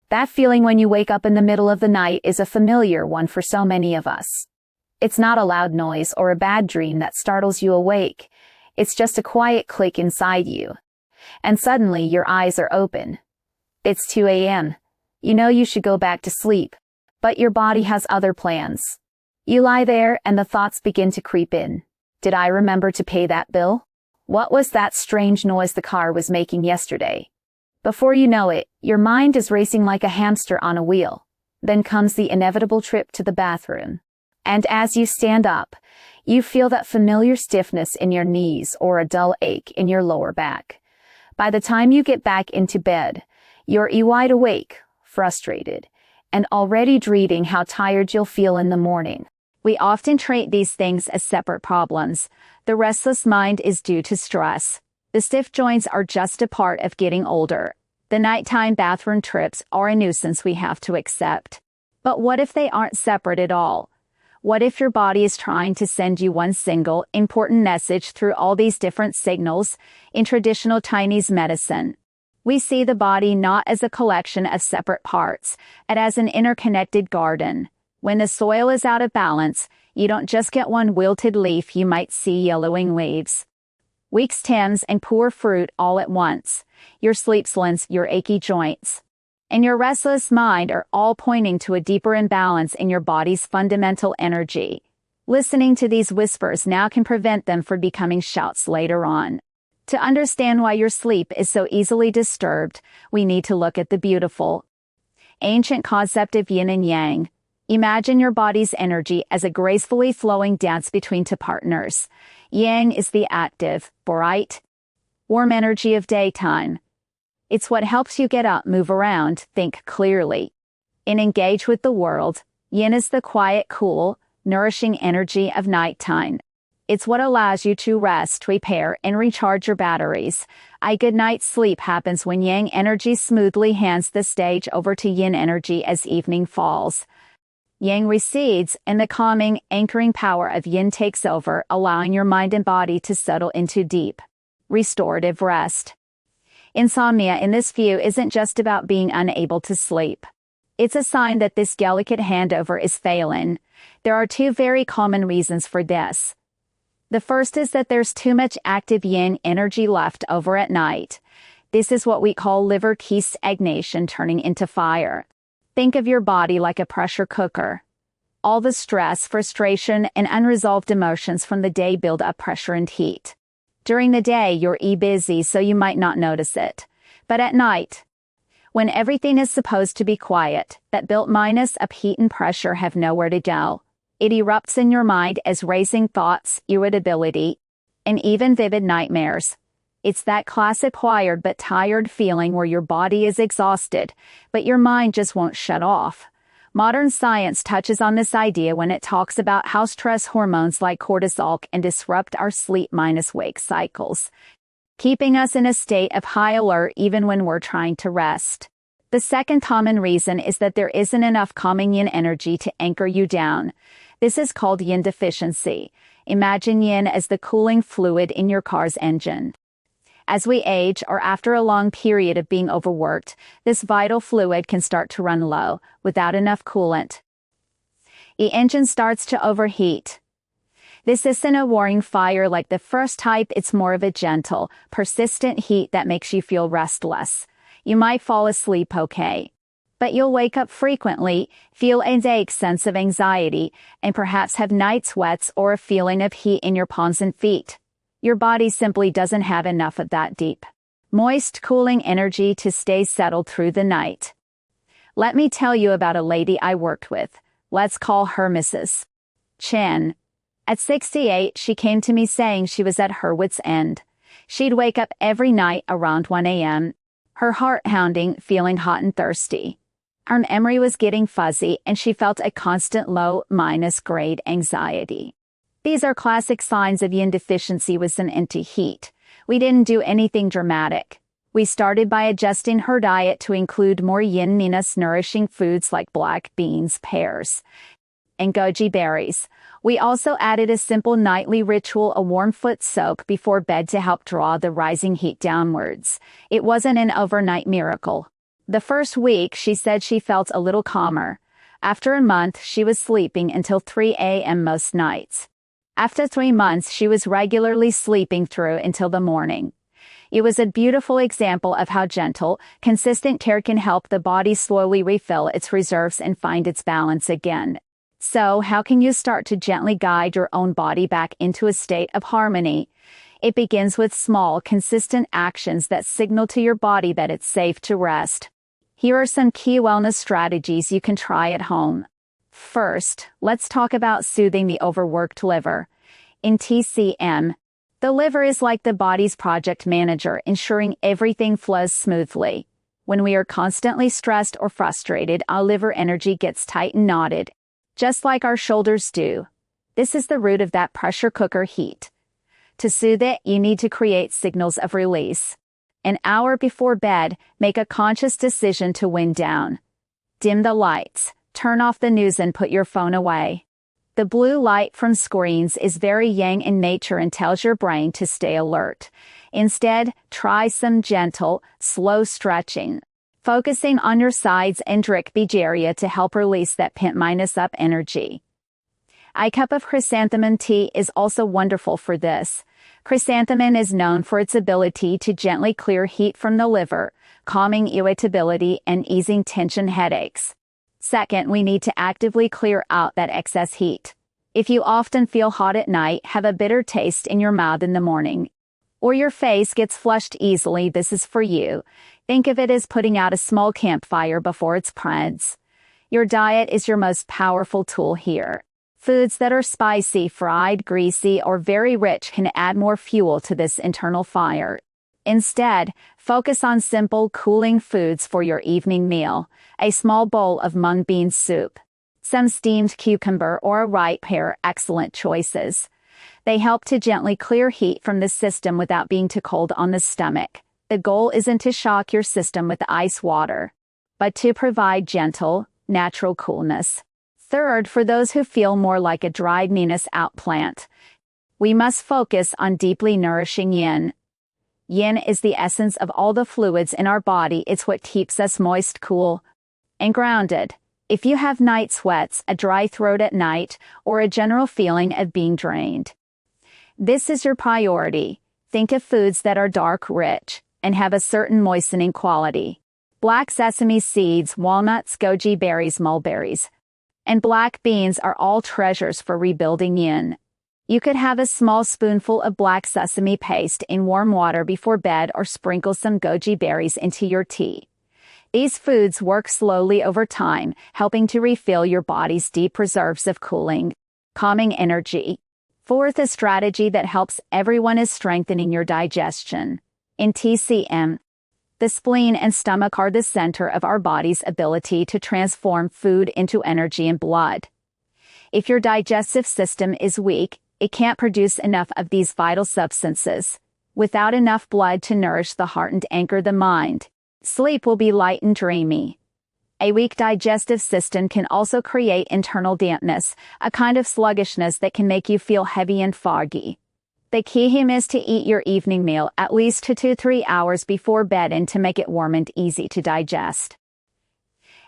That feeling when you wake up in the middle of the night is a familiar one for so many of us. It's not a loud noise or a bad dream that startles you awake. It's just a quiet click inside you. And suddenly your eyes are open. It's 2 a.m. You know you should go back to sleep, but your body has other plans. You lie there and the thoughts begin to creep in. Did I remember to pay that bill? What was that strange noise the car was making yesterday? Before you know it, your mind is racing like a hamster on a wheel. Then comes the inevitable trip to the bathroom. And as you stand up, you feel that familiar stiffness in your knees or a dull ache in your lower back. By the time you get back into bed, you're wide awake, frustrated, and already dreading how tired you'll feel in the morning. We often treat these things as separate problems. The restless mind is due to stress. The stiff joints are just a part of getting older. The nighttime bathroom trips are a nuisance we have to accept. But what if they aren't separate at all? What if your body is trying to send you one single, important message through all these different signals? In traditional Chinese medicine, we see the body not as a collection of separate parts, but as an interconnected garden. When the soil is out of balance, you don't just get one wilted leaf, you might see yellowing leaves, weak stems, and poor fruit all at once. Your sleep slins, your achy joints, and your restless mind are all pointing to a deeper imbalance in your body's fundamental energy. Listening to these whispers now can prevent them from becoming shouts later on. To understand why your sleep is so easily disturbed, we need to look at the beautiful, ancient concept of yin and yang. Imagine your body's energy as a gracefully flowing dance between two partners. Yang is the active, bright, warm energy of daytime. It's what helps you get up, move around, think clearly, and engage with the world. Yin is the quiet, cool, nourishing energy of nighttime. It's what allows you to rest, repair, and recharge your batteries. A good night's sleep happens when Yang energy smoothly hands the stage over to Yin energy as evening falls. Yang recedes, and the calming, anchoring power of Yin takes over, allowing your mind and body to settle into deep, restorative rest. Insomnia in this view isn't just about being unable to sleep. It's a sign that this delicate handover is failing. There are two very common reasons for this. The first is that there's too much active Yin energy left over at night. This is what we call liver qi stagnation turning into fire. Think of your body like a pressure cooker. All the stress, frustration, and unresolved emotions from the day build up pressure and heat. During the day, you're busy, so you might not notice it. But at night, when everything is supposed to be quiet, that built-up heat and pressure have nowhere to go. It erupts in your mind as racing thoughts, irritability, and even vivid nightmares. It's that classic wired but tired feeling where your body is exhausted, but your mind just won't shut off. Modern science touches on this idea when it talks about how stress hormones like cortisol can disrupt our sleep-wake cycles, keeping us in a state of high alert even when we're trying to rest. The second common reason is that there isn't enough calming Yin energy to anchor you down. This is called Yin Deficiency. Imagine Yin as the cooling fluid in your car's engine. As we age, or after a long period of being overworked, this vital fluid can start to run low, without enough coolant. The engine starts to overheat. This isn't a roaring fire like the first type, it's more of a gentle, persistent heat that makes you feel restless. You might fall asleep okay, but you'll wake up frequently, feel a vague sense of anxiety, and perhaps have night sweats or a feeling of heat in your palms and feet. Your body simply doesn't have enough of that deep, moist, cooling energy to stay settled through the night. Let me tell you about a lady I worked with. Let's call her Mrs. Chen. At 68, she came to me saying she was at her wit's end. She'd wake up every night around 1 a.m., her heart pounding, feeling hot and thirsty. Her memory was getting fuzzy, and she felt a constant low-grade anxiety. These are classic signs of Yin deficiency with an empty heat. We didn't do anything dramatic. We started by adjusting her diet to include more yin-minus nourishing foods like black beans, pears, and goji berries. We also added a simple nightly ritual, a warm foot soak before bed to help draw the rising heat downwards. It wasn't an overnight miracle, The first week, she said she felt a little calmer. After a month, she was sleeping until 3 a.m. most nights. After 3 months, she was regularly sleeping through until the morning. It was a beautiful example of how gentle, consistent care can help the body slowly refill its reserves and find its balance again. So, how can you start to gently guide your own body back into a state of harmony? It begins with small, consistent actions that signal to your body that it's safe to rest. Here are some key wellness strategies you can try at home. First, let's talk about soothing the overworked liver. In TCM, the liver is like the body's project manager, ensuring everything flows smoothly. When we are constantly stressed or frustrated, our liver energy gets tight and knotted, just like our shoulders do. This is the root of that pressure cooker heat. To soothe it, you need to create signals of release. An hour before bed, make a conscious decision to wind down. Dim the lights, turn off the news and put your phone away. The blue light from screens is very yang in nature and tells your brain to stay alert. Instead, try some gentle, slow stretching, focusing on your sides and rib area to help release that pent-up energy. A cup of chrysanthemum tea is also wonderful for this. Chrysanthemum is known for its ability to gently clear heat from the liver, calming irritability and easing tension headaches. Second, we need to actively clear out that excess heat. If you often feel hot at night, have a bitter taste in your mouth in the morning, or your face gets flushed easily, this is for you. Think of it as putting out a small campfire before it spreads. Your diet is your most powerful tool here. Foods that are spicy, fried, greasy, or very rich can add more fuel to this internal fire. Instead, focus on simple, cooling foods for your evening meal. A small bowl of mung bean soup, some steamed cucumber, or a ripe pear, excellent choices. They help to gently clear heat from the system without being too cold on the stomach. The goal isn't to shock your system with ice water, but to provide gentle, natural coolness. Third, for those who feel more like a dried out plant, we must focus on deeply nourishing yin. Yin is the essence of all the fluids in our body. It's what keeps us moist, cool, and grounded. If you have night sweats, a dry throat at night, or a general feeling of being drained, this is your priority. Think of foods that are dark, rich, and have a certain moistening quality. Black sesame seeds, walnuts, goji berries, mulberries, and black beans are all treasures for rebuilding yin. You could have a small spoonful of black sesame paste in warm water before bed or sprinkle some goji berries into your tea. These foods work slowly over time, helping to refill your body's deep reserves of cooling, calming energy. Fourth, a strategy that helps everyone is strengthening your digestion. In TCM, the spleen and stomach are the center of our body's ability to transform food into energy and blood. If your digestive system is weak, it can't produce enough of these vital substances. Without enough blood to nourish the heart and anchor the mind, sleep will be light and dreamy. A weak digestive system can also create internal dampness, a kind of sluggishness that can make you feel heavy and foggy. The key here is to eat your evening meal at least 2 to 3 hours before bed and to make it warm and easy to digest.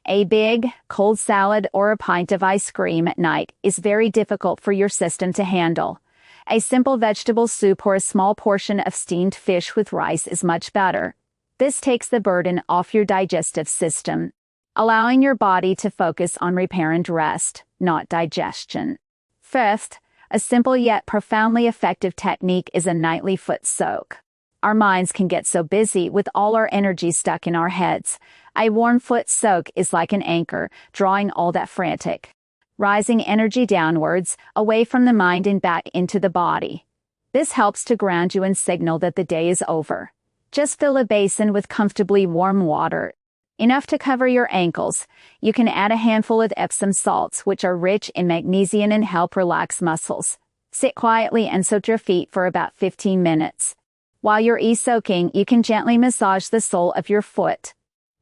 A big, cold salad or a pint of ice cream at night is very difficult for your system to handle. A simple vegetable soup or a small portion of steamed fish with rice is much better. This takes the burden off your digestive system, allowing your body to focus on repair and rest, not digestion. Fifth, a simple yet profoundly effective technique is a nightly foot soak. Our minds can get so busy with all our energy stuck in our heads. A warm foot soak is like an anchor, drawing all that frantic, rising energy downwards, away from the mind and back into the body. This helps to ground you and signal that the day is over. Just fill a basin with comfortably warm water, enough to cover your ankles. You can add a handful of Epsom salts, which are rich in magnesium and help relax muscles. Sit quietly and soak your feet for about 15 minutes. While you're soaking, you can gently massage the sole of your foot.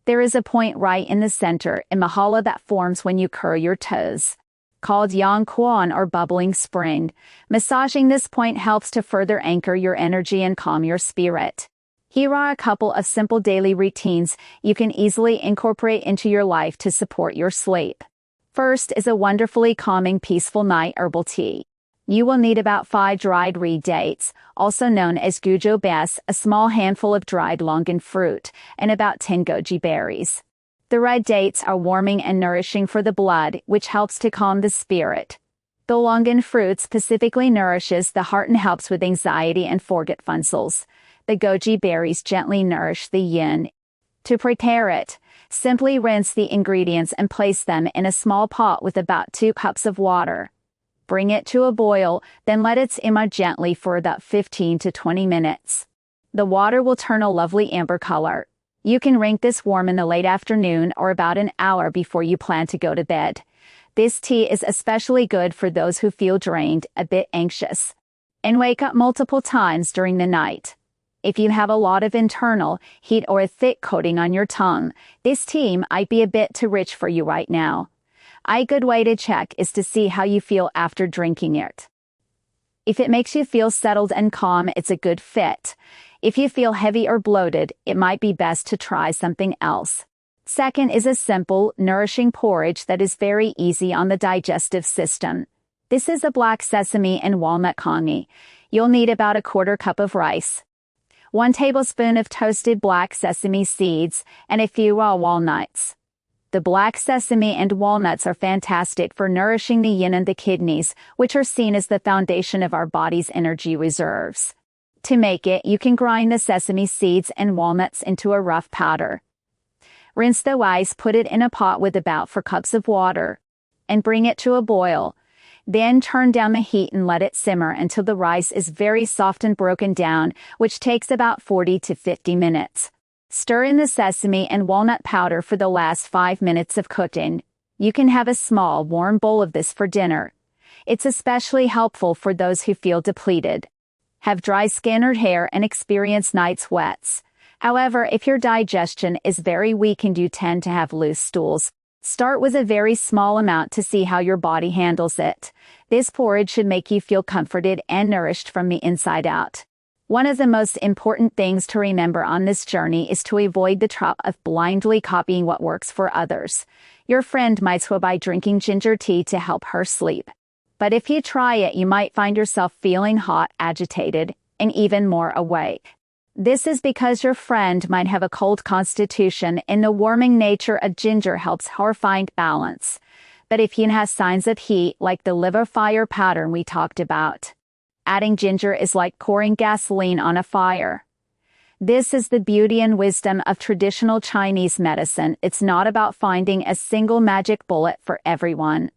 There is a point right in the center, in the hollow that forms when you curl your toes, called yang quan or bubbling spring. Massaging this point helps to further anchor your energy and calm your spirit. Here are a couple of simple daily routines you can easily incorporate into your life to support your sleep. First is a wonderfully calming peaceful night herbal tea. You will need about 5 dried reed dates, also known as gujo bes, a small handful of dried longan fruit, and about 10 goji berries. The red dates are warming and nourishing for the blood, which helps to calm the spirit. The longan fruit specifically nourishes the heart and helps with anxiety and forgetfulness. The goji berries gently nourish the yin. To prepare it, simply rinse the ingredients and place them in a small pot with about 2 cups of water. Bring it to a boil, then let it simmer gently for about 15 to 20 minutes. The water will turn a lovely amber color. You can drink this warm in the late afternoon or about an hour before you plan to go to bed. This tea is especially good for those who feel drained, a bit anxious, and wake up multiple times during the night. If you have a lot of internal heat or a thick coating on your tongue, this tea might be a bit too rich for you right now. A good way to check is to see how you feel after drinking it. If it makes you feel settled and calm, it's a good fit. If you feel heavy or bloated, it might be best to try something else. Second is a simple, nourishing porridge that is very easy on the digestive system. This is a black sesame and walnut congee. You'll need about a 1/4 cup of rice, 1 tablespoon of toasted black sesame seeds, and a few raw walnuts. The black sesame and walnuts are fantastic for nourishing the yin and the kidneys, which are seen as the foundation of our body's energy reserves. To make it, you can grind the sesame seeds and walnuts into a rough powder. Rinse the rice, put it in a pot with about 4 cups of water, and bring it to a boil. Then turn down the heat and let it simmer until the rice is very soft and broken down, which takes about 40 to 50 minutes. Stir in the sesame and walnut powder for the last 5 minutes of cooking. You can have a small, warm bowl of this for dinner. It's especially helpful for those who feel depleted, have dry skin or hair, and experience night sweats. However, if your digestion is very weak and you tend to have loose stools, start with a very small amount to see how your body handles it. This porridge should make you feel comforted and nourished from the inside out. One of the most important things to remember on this journey is to avoid the trap of blindly copying what works for others. Your friend might swear by drinking ginger tea to help her sleep. But if you try it, you might find yourself feeling hot, agitated, and even more awake. This is because your friend might have a cold constitution, and the warming nature of ginger helps her find balance. But if you have signs of heat, like the liver fire pattern we talked about, adding ginger is like pouring gasoline on a fire. This is the beauty and wisdom of traditional Chinese medicine. It's not about finding a single magic bullet for everyone.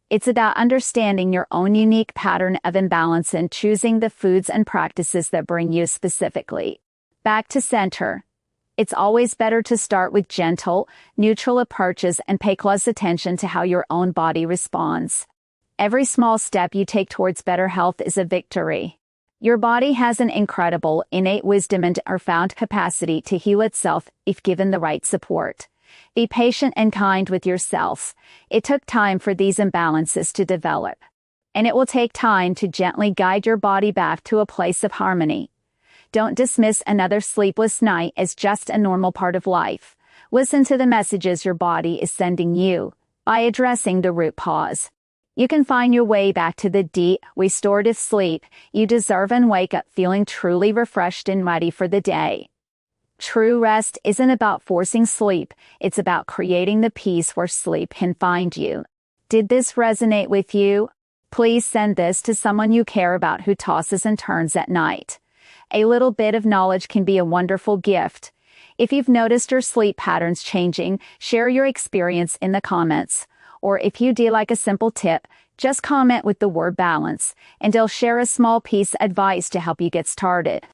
It's about understanding your own unique pattern of imbalance and choosing the foods and practices that bring you specifically back to center. It's always better to start with gentle, neutral approaches and pay close attention to how your own body responds. Every small step you take towards better health is a victory. Your body has an incredible, innate wisdom and profound capacity to heal itself if given the right support. Be patient and kind with yourself. It took time for these imbalances to develop, and it will take time to gently guide your body back to a place of harmony. Don't dismiss another sleepless night as just a normal part of life. Listen to the messages your body is sending you by addressing the root cause. You can find your way back to the deep, restorative sleep you deserve and wake up feeling truly refreshed and ready for the day. True rest isn't about forcing sleep, it's about creating the peace where sleep can find you. Did this resonate with you? Please send this to someone you care about who tosses and turns at night. A little bit of knowledge can be a wonderful gift. If you've noticed your sleep patterns changing, share your experience in the comments. Or if you do like a simple tip, just comment with the word balance, and I'll share a small piece of advice to help you get started.